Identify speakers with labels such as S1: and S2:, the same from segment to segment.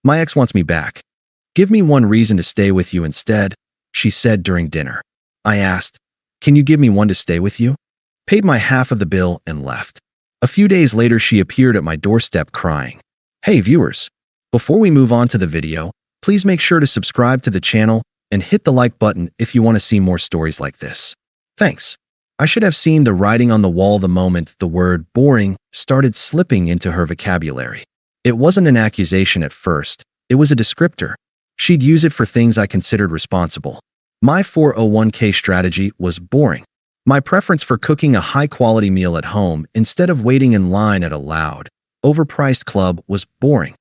S1: My ex wants me back. Give me one reason to stay with you instead, she said during dinner. I asked, can you give me one to stay with you? Paid my half of the bill and left. A few days later, she appeared at my doorstep crying. Hey viewers, before we move on to the video, please make sure to subscribe to the channel and hit the like button if you want to see more stories like this. Thanks. I should have seen the writing on the wall the moment the word boring started slipping into her vocabulary. It wasn't an accusation at first, it was a descriptor. She'd use it for things I considered responsible. My 401k strategy was boring. My preference for cooking a high-quality meal at home instead of waiting in line at a loud, overpriced club was boring.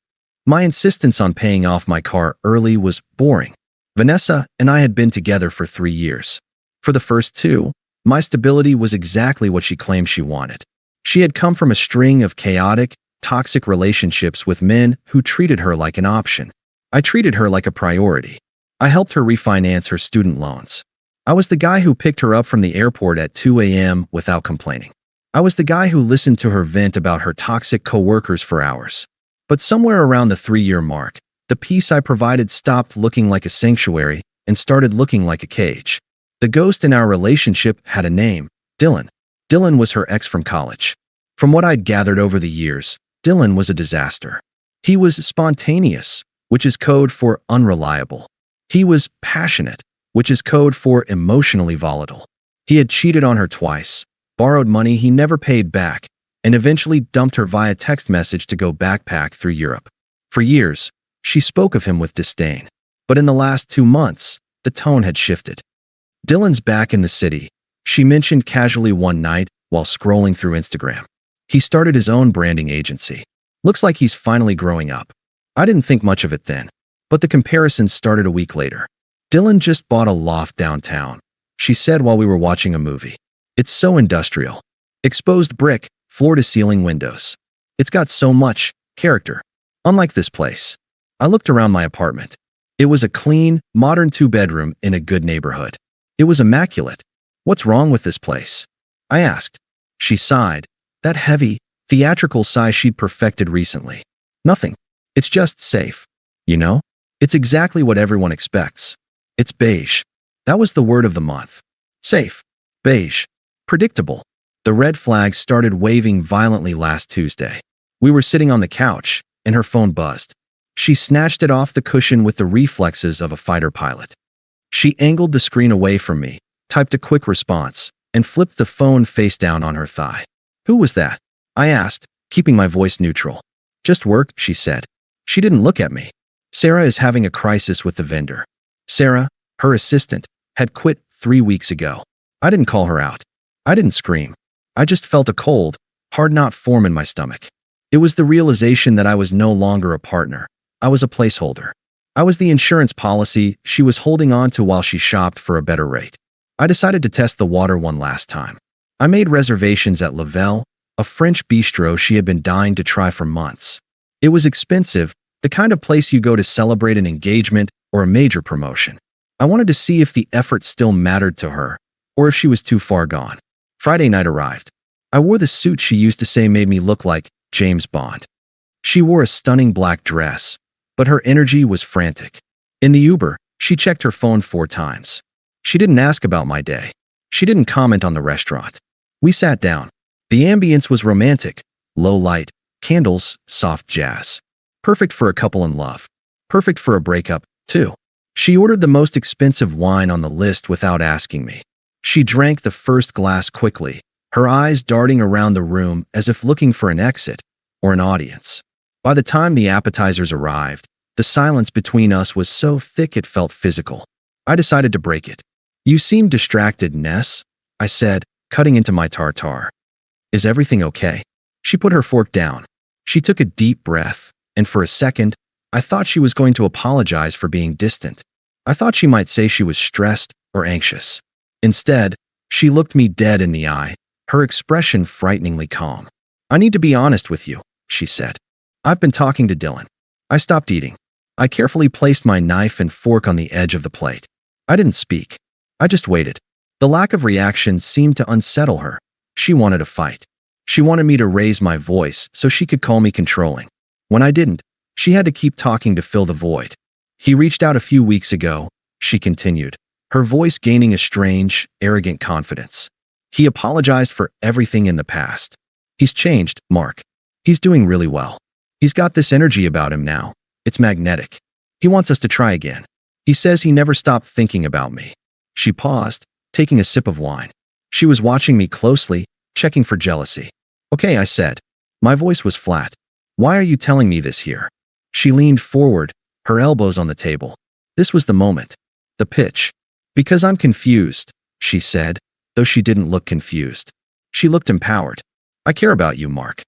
S1: My insistence on paying off my car early was boring. Vanessa and I had been together for 3 years. For the first 2, my stability was exactly what she claimed she wanted. She had come from a string of chaotic, toxic relationships with men who treated her like an option. I treated her like a priority. I helped her refinance her student loans. I was the guy who picked her up from the airport at 2 a.m. without complaining. I was the guy who listened to her vent about her toxic coworkers for hours. But somewhere around the 3-year mark, the peace I provided stopped looking like a sanctuary and started looking like a cage. The ghost in our relationship had a name, Dylan. Dylan was her ex from college. From what I'd gathered over the years, Dylan was a disaster. He was spontaneous, which is code for unreliable. He was passionate, which is code for emotionally volatile. He had cheated on her twice, borrowed money he never paid back, and eventually dumped her via text message to go backpack through Europe. For years, she spoke of him with disdain. But in the last 2 months, the tone had shifted. Dylan's back in the city, she mentioned casually one night while scrolling through Instagram. He started his own branding agency. Looks like he's finally growing up. I didn't think much of it then, but the comparisons started a week later. Dylan just bought a loft downtown, she said while we were watching a movie. It's so industrial. Exposed brick, floor-to-ceiling windows. It's got so much character. Unlike this place. I looked around my apartment. It was a clean, modern 2-bedroom in a good neighborhood. It was immaculate. What's wrong with this place? I asked. She sighed, that heavy, theatrical sigh she'd perfected recently. Nothing. It's just safe. You know? It's exactly what everyone expects. It's beige. That was the word of the month. Safe. Beige. Predictable. The red flag started waving violently last Tuesday. We were sitting on the couch, and her phone buzzed. She snatched it off the cushion with the reflexes of a fighter pilot. She angled the screen away from me, typed a quick response, and flipped the phone face down on her thigh. Who was that? I asked, keeping my voice neutral. Just work, she said. She didn't look at me. Sarah is having a crisis with the vendor. Sarah, her assistant, had quit 3 weeks ago. I didn't call her out. I didn't scream. I just felt a cold, hard knot form in my stomach. It was the realization that I was no longer a partner. I was a placeholder. I was the insurance policy she was holding on to while she shopped for a better rate. I decided to test the water one last time. I made reservations at Lavelle, a French bistro she had been dying to try for months. It was expensive, the kind of place you go to celebrate an engagement or a major promotion. I wanted to see if the effort still mattered to her, or if she was too far gone. Friday night arrived. I wore the suit she used to say made me look like James Bond. She wore a stunning black dress, but her energy was frantic. In the Uber, she checked her phone 4 times. She didn't ask about my day. She didn't comment on the restaurant. We sat down. The ambience was romantic. Low light, candles, soft jazz. Perfect for a couple in love. Perfect for a breakup, too. She ordered the most expensive wine on the list without asking me. She drank the first glass quickly, her eyes darting around the room as if looking for an exit or an audience. By the time the appetizers arrived, the silence between us was so thick it felt physical. I decided to break it. You seem distracted, Ness, I said, cutting into my tartare. Is everything okay? She put her fork down. She took a deep breath, and for a second, I thought she was going to apologize for being distant. I thought she might say she was stressed or anxious. Instead, she looked me dead in the eye, her expression frighteningly calm. I need to be honest with you, she said. I've been talking to Dylan. I stopped eating. I carefully placed my knife and fork on the edge of the plate. I didn't speak. I just waited. The lack of reaction seemed to unsettle her. She wanted a fight. She wanted me to raise my voice so she could call me controlling. When I didn't, She had to keep talking to fill the void. He reached out a few weeks ago, she continued, her voice gaining a strange, arrogant confidence. He apologized for everything in the past. He's changed, Mark. He's doing really well. He's got this energy about him now. It's magnetic. He wants us to try again. He says he never stopped thinking about me. She paused, taking a sip of wine. She was watching me closely, checking for jealousy. Okay, I said. My voice was flat. Why are you telling me this here? She leaned forward, her elbows on the table. This was the moment. The pitch. Because I'm confused, she said, though she didn't look confused. She looked empowered. I care about you, Mark.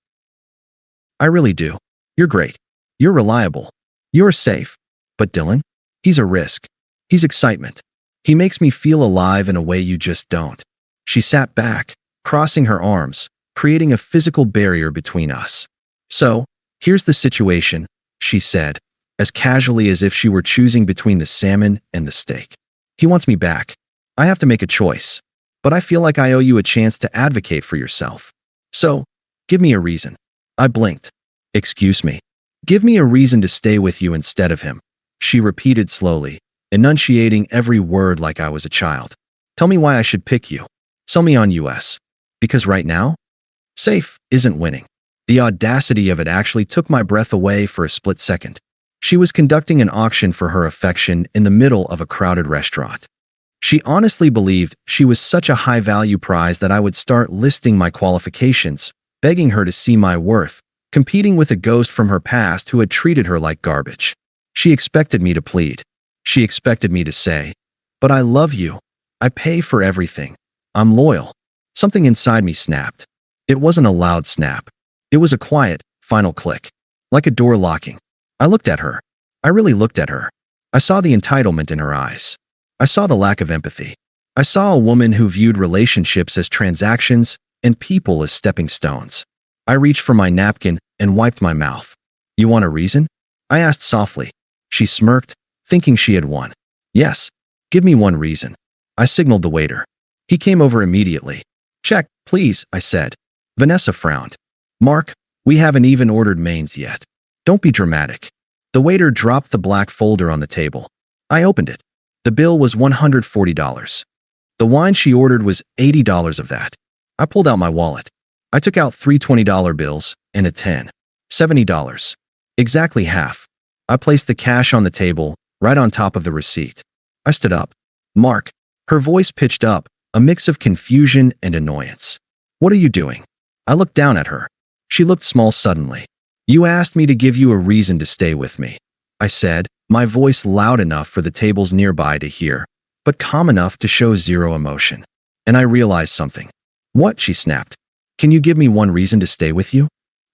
S1: I really do. You're great. You're reliable. You're safe. But Dylan? He's a risk. He's excitement. He makes me feel alive in a way you just don't. She sat back, crossing her arms, creating a physical barrier between us. So, here's the situation, she said, as casually as if she were choosing between the salmon and the steak. He wants me back. I have to make a choice. But I feel like I owe you a chance to advocate for yourself. So, give me a reason. I blinked. Excuse me. Give me a reason to stay with you instead of him, she repeated slowly, enunciating every word like I was a child. Tell me why I should pick you. Sell me on US. Because right now, safe isn't winning. The audacity of it actually took my breath away for a split second. She was conducting an auction for her affection in the middle of a crowded restaurant. She honestly believed she was such a high-value prize that I would start listing my qualifications, begging her to see my worth, competing with a ghost from her past who had treated her like garbage. She expected me to plead. She expected me to say, but I love you. I pay for everything. I'm loyal. Something inside me snapped. It wasn't a loud snap. It was a quiet, final click. Like a door locking. I looked at her. I really looked at her. I saw the entitlement in her eyes. I saw the lack of empathy. I saw a woman who viewed relationships as transactions and people as stepping stones. I reached for my napkin and wiped my mouth. You want a reason? I asked softly. She smirked, thinking she had won. Yes. Give me one reason. I signaled the waiter. He came over immediately. Check, please, I said. Vanessa frowned. Mark, we haven't even ordered mains yet. Don't be dramatic. The waiter dropped the black folder on the table. I opened it. The bill was $140. The wine she ordered was $80 of that. I pulled out my wallet. I took out three $20 bills and a $10. $70. Exactly half. I placed the cash on the table, right on top of the receipt. I stood up. Mark. Her voice pitched up, a mix of confusion and annoyance. What are you doing? I looked down at her. She looked small suddenly. You asked me to give you a reason to stay with me, I said, my voice loud enough for the tables nearby to hear, but calm enough to show zero emotion. And I realized something. What? She snapped. Can you give me one reason to stay with you?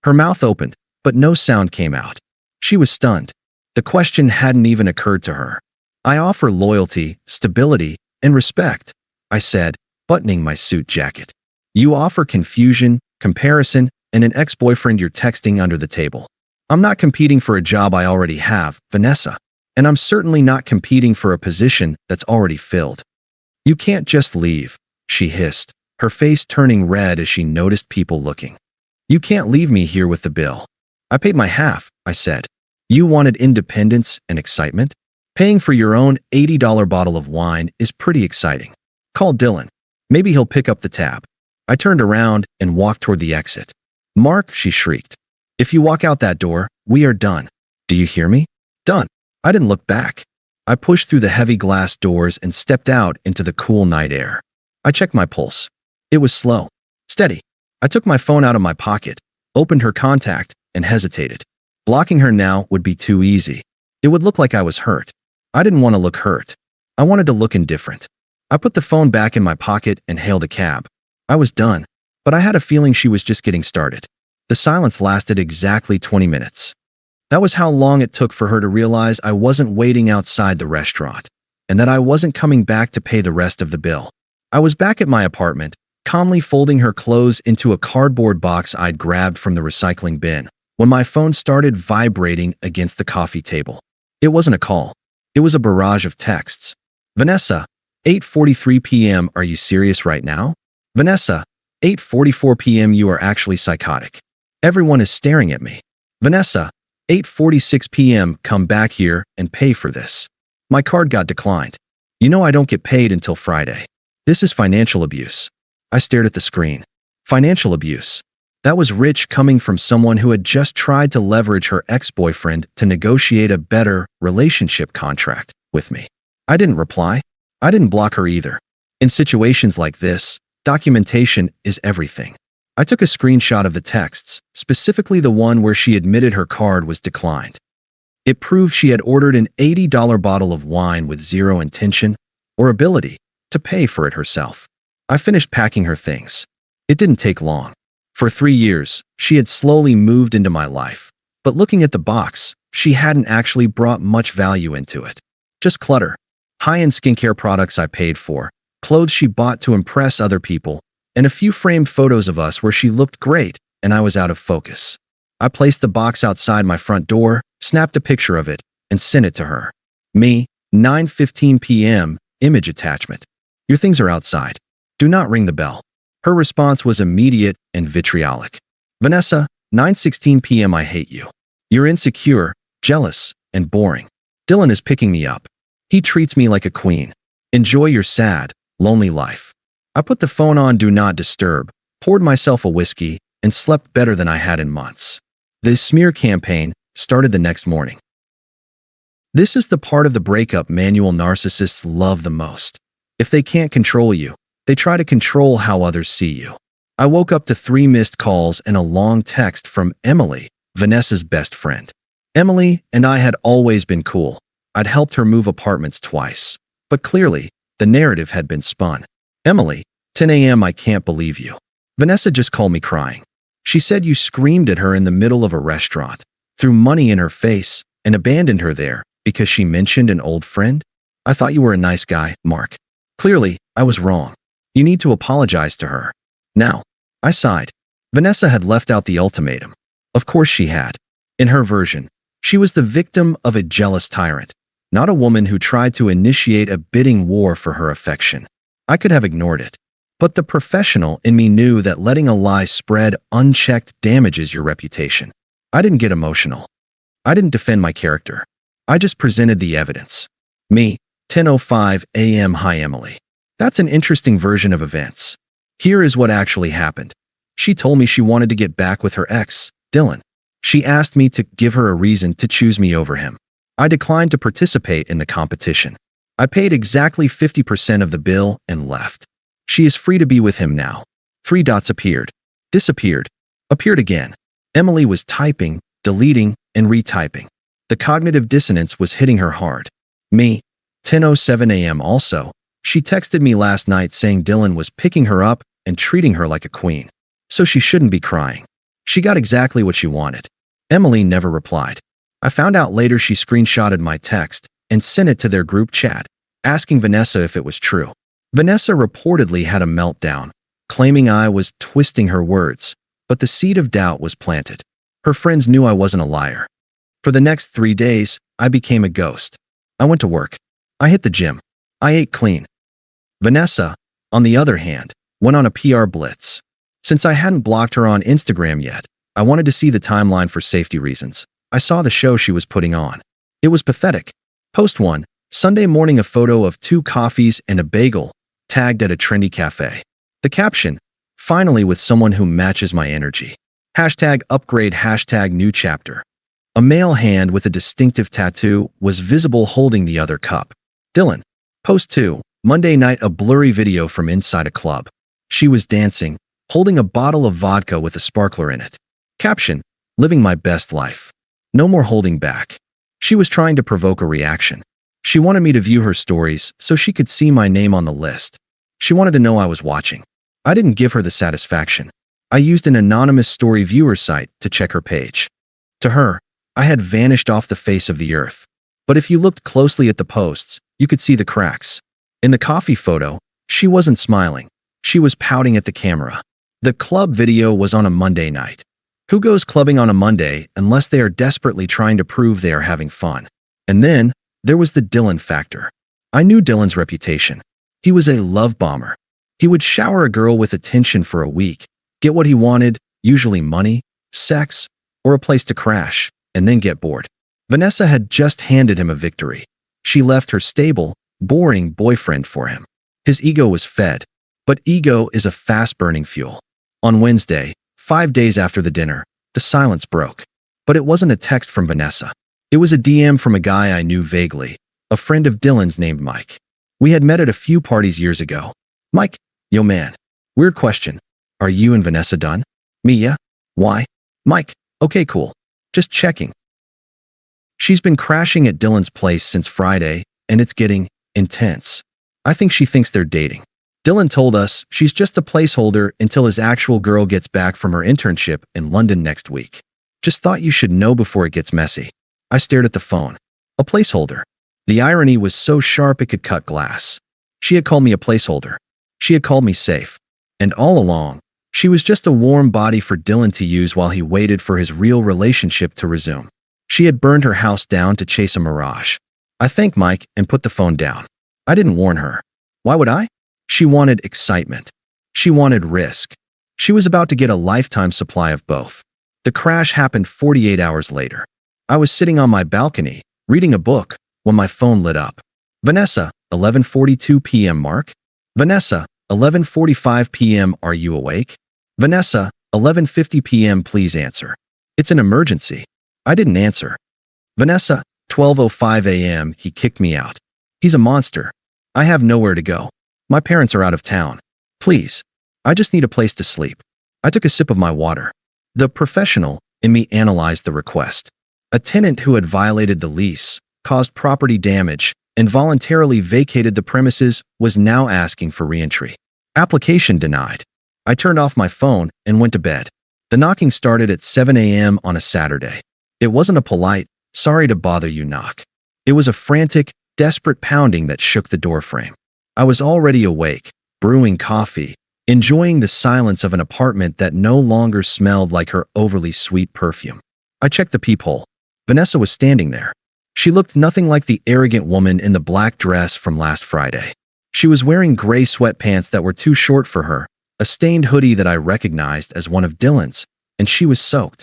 S1: Her mouth opened, but no sound came out. She was stunned. The question hadn't even occurred to her. I offer loyalty, stability, and respect, I said, buttoning my suit jacket. You offer confusion, comparison, and an ex-boyfriend you're texting under the table. I'm not competing for a job I already have, Vanessa. And I'm certainly not competing for a position that's already filled. You can't just leave, she hissed, her face turning red as she noticed people looking. You can't leave me here with the bill. I paid my half, I said. You wanted independence and excitement? Paying for your own $80 bottle of wine is pretty exciting. Call Dylan. Maybe he'll pick up the tab. I turned around and walked toward the exit. Mark, she shrieked. If you walk out that door, we are done. Do you hear me? Done. I didn't look back. I pushed through the heavy glass doors and stepped out into the cool night air. I checked my pulse. It was slow. Steady. I took my phone out of my pocket, opened her contact, and hesitated. Blocking her now would be too easy. It would look like I was hurt. I didn't want to look hurt. I wanted to look indifferent. I put the phone back in my pocket and hailed a cab. I was done, but I had a feeling she was just getting started. The silence lasted exactly 20 minutes. That was how long it took for her to realize I wasn't waiting outside the restaurant, and that I wasn't coming back to pay the rest of the bill. I was back at my apartment, calmly folding her clothes into a cardboard box I'd grabbed from the recycling bin, when my phone started vibrating against the coffee table. It wasn't a call. It was a barrage of texts. Vanessa, 8:43 p.m. Are you serious right now? Vanessa, 8:44 p.m. You are actually psychotic. Everyone is staring at me. Vanessa, 8:46 p.m. Come back here and pay for this. My card got declined. You know I don't get paid until Friday. This is financial abuse. I stared at the screen. Financial abuse. That was rich coming from someone who had just tried to leverage her ex-boyfriend to negotiate a better relationship contract with me. I didn't reply. I didn't block her either. In situations like this, documentation is everything. I took a screenshot of the texts, specifically the one where she admitted her card was declined. It proved she had ordered an $80 bottle of wine with zero intention or ability to pay for it herself. I finished packing her things. It didn't take long. For 3 years, she had slowly moved into my life, but looking at the box, she hadn't actually brought much value into it. Just clutter. High-end skincare products I paid for, clothes she bought to impress other people, and a few framed photos of us where she looked great and I was out of focus. I placed the box outside my front door, snapped a picture of it, and sent it to her. Me, 9:15 p.m., image attachment. Your things are outside. Do not ring the bell. Her response was immediate and vitriolic. Vanessa, 9:16 p.m. I hate you. You're insecure, jealous, and boring. Dylan is picking me up. He treats me like a queen. Enjoy your sad, lonely life. I put the phone on Do Not Disturb, poured myself a whiskey, and slept better than I had in months. This smear campaign started the next morning. This is the part of the breakup manual narcissists love the most. If they can't control you, they try to control how others see you. I woke up to 3 missed calls and a long text from Emily, Vanessa's best friend. Emily and I had always been cool. I'd helped her move apartments twice. But clearly, the narrative had been spun. Emily, 10 a.m. I can't believe you. Vanessa just called me crying. She said you screamed at her in the middle of a restaurant, threw money in her face, and abandoned her there because she mentioned an old friend? I thought you were a nice guy, Mark. Clearly, I was wrong. You need to apologize to her. Now, I sighed. Vanessa had left out the ultimatum. Of course she had. In her version, she was the victim of a jealous tyrant, not a woman who tried to initiate a bidding war for her affection. I could have ignored it. But the professional in me knew that letting a lie spread unchecked damages your reputation. I didn't get emotional. I didn't defend my character. I just presented the evidence. Me, 10:05 a.m. Hi Emily. That's an interesting version of events. Here is what actually happened. She told me she wanted to get back with her ex, Dylan. She asked me to give her a reason to choose me over him. I declined to participate in the competition. I paid exactly 50% of the bill and left. She is free to be with him now. 3 dots appeared. Disappeared. Appeared again. Emily was typing, deleting, and retyping. The cognitive dissonance was hitting her hard. Me, 10:07 a.m. also. She texted me last night saying Dylan was picking her up and treating her like a queen. So she shouldn't be crying. She got exactly what she wanted. Emily never replied. I found out later she screenshotted my text and sent it to their group chat, asking Vanessa if it was true. Vanessa reportedly had a meltdown, claiming I was twisting her words, but the seed of doubt was planted. Her friends knew I wasn't a liar. For the next 3 days, I became a ghost. I went to work. I hit the gym. I ate clean. Vanessa, on the other hand, went on a PR blitz. Since I hadn't blocked her on Instagram yet, I wanted to see the timeline for safety reasons. I saw the show she was putting on. It was pathetic. Post 1, Sunday morning, a photo of 2 coffees and a bagel, tagged at a trendy cafe. The caption, finally with someone who matches my energy. Hashtag upgrade, hashtag new chapter. A male hand with a distinctive tattoo was visible holding the other cup. Dylan. Post 2, Monday night, a blurry video from inside a club. She was dancing, holding a bottle of vodka with a sparkler in it. Caption, living my best life. No more holding back. She was trying to provoke a reaction. She wanted me to view her stories so she could see my name on the list. She wanted to know I was watching. I didn't give her the satisfaction. I used an anonymous story viewer site to check her page. To her, I had vanished off the face of the earth. But if you looked closely at the posts, you could see the cracks. In the coffee photo, she wasn't smiling. She was pouting at the camera. The club video was on a Monday night. Who goes clubbing on a Monday unless they are desperately trying to prove they are having fun? And then, there was the Dylan factor. I knew Dylan's reputation. He was a love bomber. He would shower a girl with attention for a week, get what he wanted, usually money, sex, or a place to crash, and then get bored. Vanessa had just handed him a victory. She left her stable, boring boyfriend for him. His ego was fed, but ego is a fast-burning fuel. On Wednesday, 5 days after the dinner, the silence broke. But it wasn't a text from Vanessa. It was a DM from a guy I knew vaguely, a friend of Dylan's named Mike. We had met at a few parties years ago. Mike, yo man. Weird question. Are you and Vanessa done? Me, yeah. Why? Mike, okay, cool. Just checking. She's been crashing at Dylan's place since Friday, and it's getting intense. I think she thinks they're dating. Dylan told us she's just a placeholder until his actual girl gets back from her internship in London next week. Just thought you should know before it gets messy. I stared at the phone. A placeholder. The irony was so sharp it could cut glass. She had called me a placeholder. She had called me safe. And all along, she was just a warm body for Dylan to use while he waited for his real relationship to resume. She had burned her house down to chase a mirage. I thanked Mike and put the phone down. I didn't warn her. Why would I? She wanted excitement. She wanted risk. She was about to get a lifetime supply of both. The crash happened 48 hours later. I was sitting on my balcony, reading a book, when my phone lit up. Vanessa, 11:42 p.m. Mark? Vanessa, 11:45 p.m. Are you awake? Vanessa, 11:50 p.m. Please answer. It's an emergency. I didn't answer. Vanessa, 12:05 a.m. He kicked me out. He's a monster. I have nowhere to go. My parents are out of town. Please. I just need a place to sleep. I took a sip of my water. The professional in me analyzed the request. A tenant who had violated the lease, caused property damage, and voluntarily vacated the premises was now asking for reentry. Application denied. I turned off my phone and went to bed. The knocking started at 7 a.m. on a Saturday. It wasn't a polite, sorry to bother you knock. It was a frantic, desperate pounding that shook the doorframe. I was already awake, brewing coffee, enjoying the silence of an apartment that no longer smelled like her overly sweet perfume. I checked the peephole. Vanessa was standing there. She looked nothing like the arrogant woman in the black dress from last Friday. She was wearing gray sweatpants that were too short for her, a stained hoodie that I recognized as one of Dylan's, and she was soaked.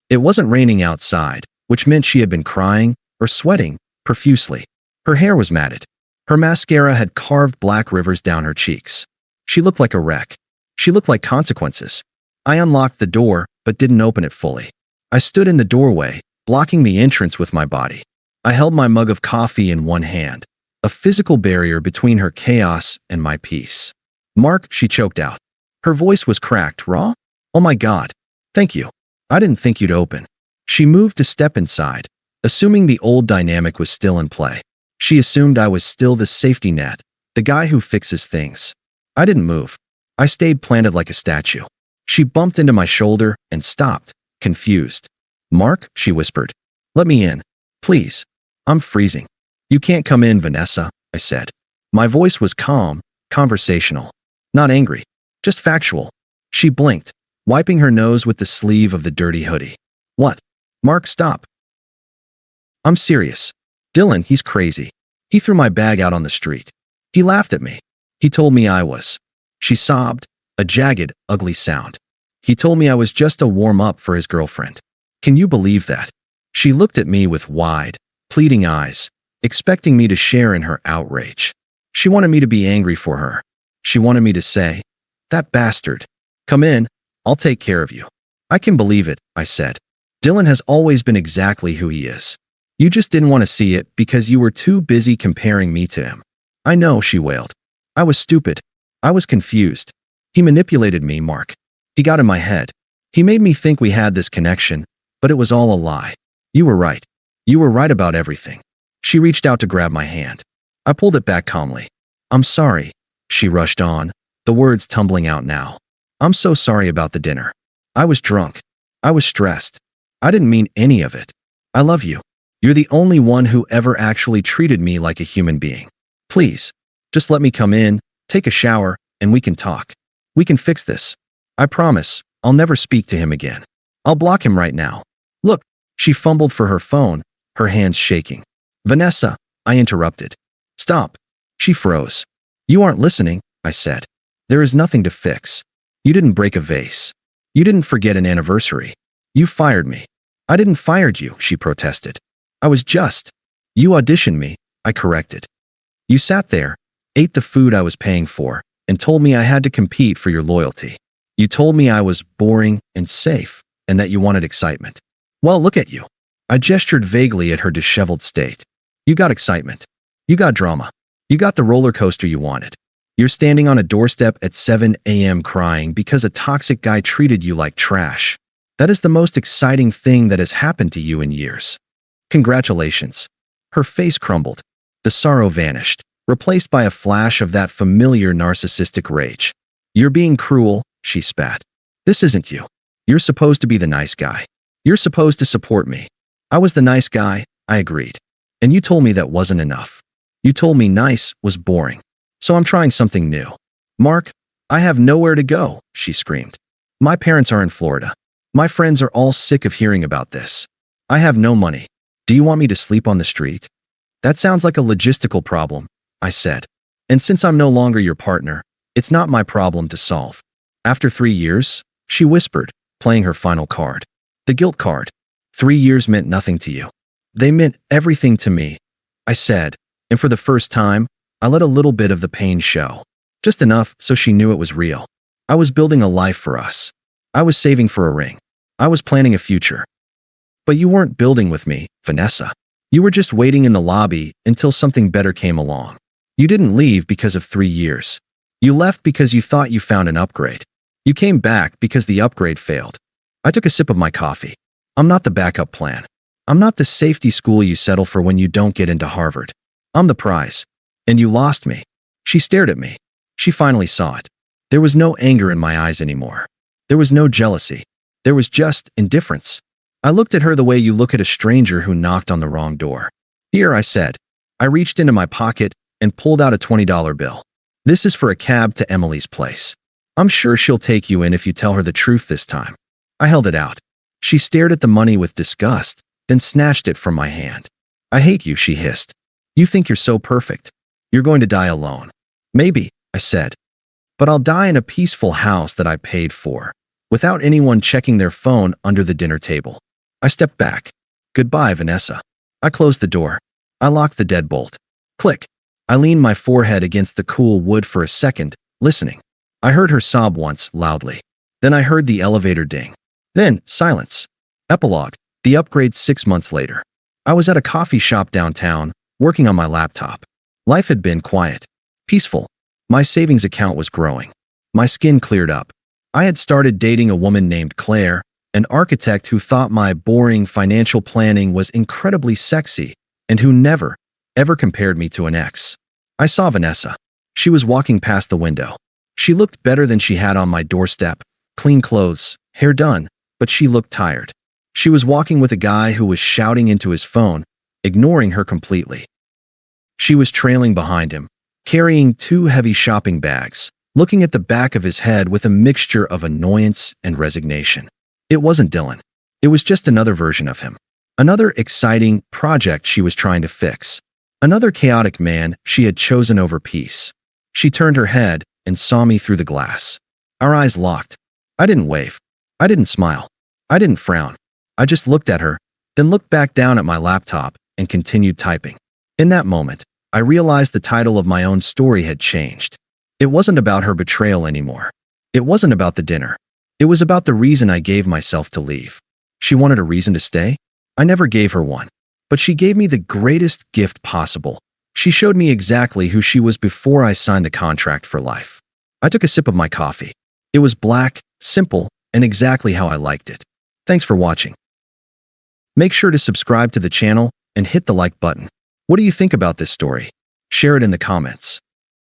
S1: It wasn't raining outside, which meant she had been crying or sweating profusely. Her hair was matted. Her mascara had carved black rivers down her cheeks. She looked like a wreck. She looked like consequences. I unlocked the door, but didn't open it fully. I stood in the doorway, blocking the entrance with my body. I held my mug of coffee in one hand, a physical barrier between her chaos and my peace. Mark, she choked out. Her voice was cracked. Raw? Oh my God. Thank you. I didn't think you'd open. She moved to step inside, assuming the old dynamic was still in play. She assumed I was still the safety net, the guy who fixes things. I didn't move. I stayed planted like a statue. She bumped into my shoulder and stopped, confused. Mark, she whispered. Let me in. Please. I'm freezing. You can't come in, Vanessa, I said. My voice was calm, conversational. Not angry. Just factual. She blinked, wiping her nose with the sleeve of the dirty hoodie. What? Mark, stop. I'm serious. Dylan, he's crazy. He threw my bag out on the street. He laughed at me. He told me I was. She sobbed, a jagged, ugly sound. He told me I was just a warm-up for his girlfriend. Can you believe that? She looked at me with wide, pleading eyes, expecting me to share in her outrage. She wanted me to be angry for her. She wanted me to say, that bastard. Come in, I'll take care of you. I can believe it, I said. Dylan has always been exactly who he is. You just didn't want to see it because you were too busy comparing me to him. I know, she wailed. I was stupid. I was confused. He manipulated me, Mark. He got in my head. He made me think we had this connection, but it was all a lie. You were right. You were right about everything. She reached out to grab my hand. I pulled it back calmly. I'm sorry, she rushed on, the words tumbling out now. I'm so sorry about the dinner. I was drunk. I was stressed. I didn't mean any of it. I love you. You're the only one who ever actually treated me like a human being. Please, just let me come in, take a shower, and we can talk. We can fix this. I promise, I'll never speak to him again. I'll block him right now. Look, she fumbled for her phone, her hands shaking. Vanessa, I interrupted. Stop. She froze. You aren't listening, I said. There is nothing to fix. You didn't break a vase. You didn't forget an anniversary. You fired me. I didn't fire you, she protested. I was just. You auditioned me, I corrected. You sat there, ate the food I was paying for, and told me I had to compete for your loyalty. You told me I was boring and safe, and that you wanted excitement. Well, look at you. I gestured vaguely at her disheveled state. You got excitement. You got drama. You got the roller coaster you wanted. You're standing on a doorstep at 7 a.m. crying because a toxic guy treated you like trash. That is the most exciting thing that has happened to you in years. Congratulations. Her face crumbled. The sorrow vanished, replaced by a flash of that familiar narcissistic rage. You're being cruel, she spat. This isn't you. You're supposed to be the nice guy. You're supposed to support me. I was the nice guy, I agreed. And you told me that wasn't enough. You told me nice was boring. So I'm trying something new. Mark, I have nowhere to go, she screamed. My parents are in Florida. My friends are all sick of hearing about this. I have no money. Do you want me to sleep on the street? That sounds like a logistical problem, I said. And since I'm no longer your partner, it's not my problem to solve. After 3 years, she whispered, playing her final card. The guilt card. 3 years meant nothing to you. They meant everything to me, I said, and for the first time, I let a little bit of the pain show. Just enough so she knew it was real. I was building a life for us. I was saving for a ring. I was planning a future. But you weren't building with me, Vanessa. You were just waiting in the lobby until something better came along. You didn't leave because of 3 years. You left because you thought you found an upgrade. You came back because the upgrade failed. I took a sip of my coffee. I'm not the backup plan. I'm not the safety school you settle for when you don't get into Harvard. I'm the prize. And you lost me. She stared at me. She finally saw it. There was no anger in my eyes anymore. There was no jealousy. There was just indifference. I looked at her the way you look at a stranger who knocked on the wrong door. Here, I said. I reached into my pocket and pulled out a $20 bill. This is for a cab to Emily's place. I'm sure she'll take you in if you tell her the truth this time. I held it out. She stared at the money with disgust, then snatched it from my hand. I hate you, she hissed. You think you're so perfect. You're going to die alone. Maybe, I said. But I'll die in a peaceful house that I paid for, without anyone checking their phone under the dinner table. I stepped back. Goodbye, Vanessa. I closed the door. I locked the deadbolt. Click. I leaned my forehead against the cool wood for a second, listening. I heard her sob once, loudly. Then I heard the elevator ding. Then, silence. Epilogue. The upgrade 6 months later. I was at a coffee shop downtown, working on my laptop. Life had been quiet. Peaceful. My savings account was growing. My skin cleared up. I had started dating a woman named Claire, an architect who thought my boring financial planning was incredibly sexy and who never, ever compared me to an ex. I saw Vanessa. She was walking past the window. She looked better than she had on my doorstep. Clean clothes, hair done, but she looked tired. She was walking with a guy who was shouting into his phone, ignoring her completely. She was trailing behind him, carrying 2 heavy shopping bags, looking at the back of his head with a mixture of annoyance and resignation. It wasn't Dylan. It was just another version of him. Another exciting project she was trying to fix. Another chaotic man she had chosen over peace. She turned her head and saw me through the glass. Our eyes locked. I didn't wave. I didn't smile. I didn't frown. I just looked at her, then looked back down at my laptop and continued typing. In that moment, I realized the title of my own story had changed. It wasn't about her betrayal anymore. It wasn't about the dinner. It was about the reason I gave myself to leave. She wanted a reason to stay? I never gave her one. But she gave me the greatest gift possible. She showed me exactly who she was before I signed the contract for life. I took a sip of my coffee. It was black, simple, and exactly how I liked it. Thanks for watching. Make sure to subscribe to the channel and hit the like button. What do you think about this story? Share it in the comments.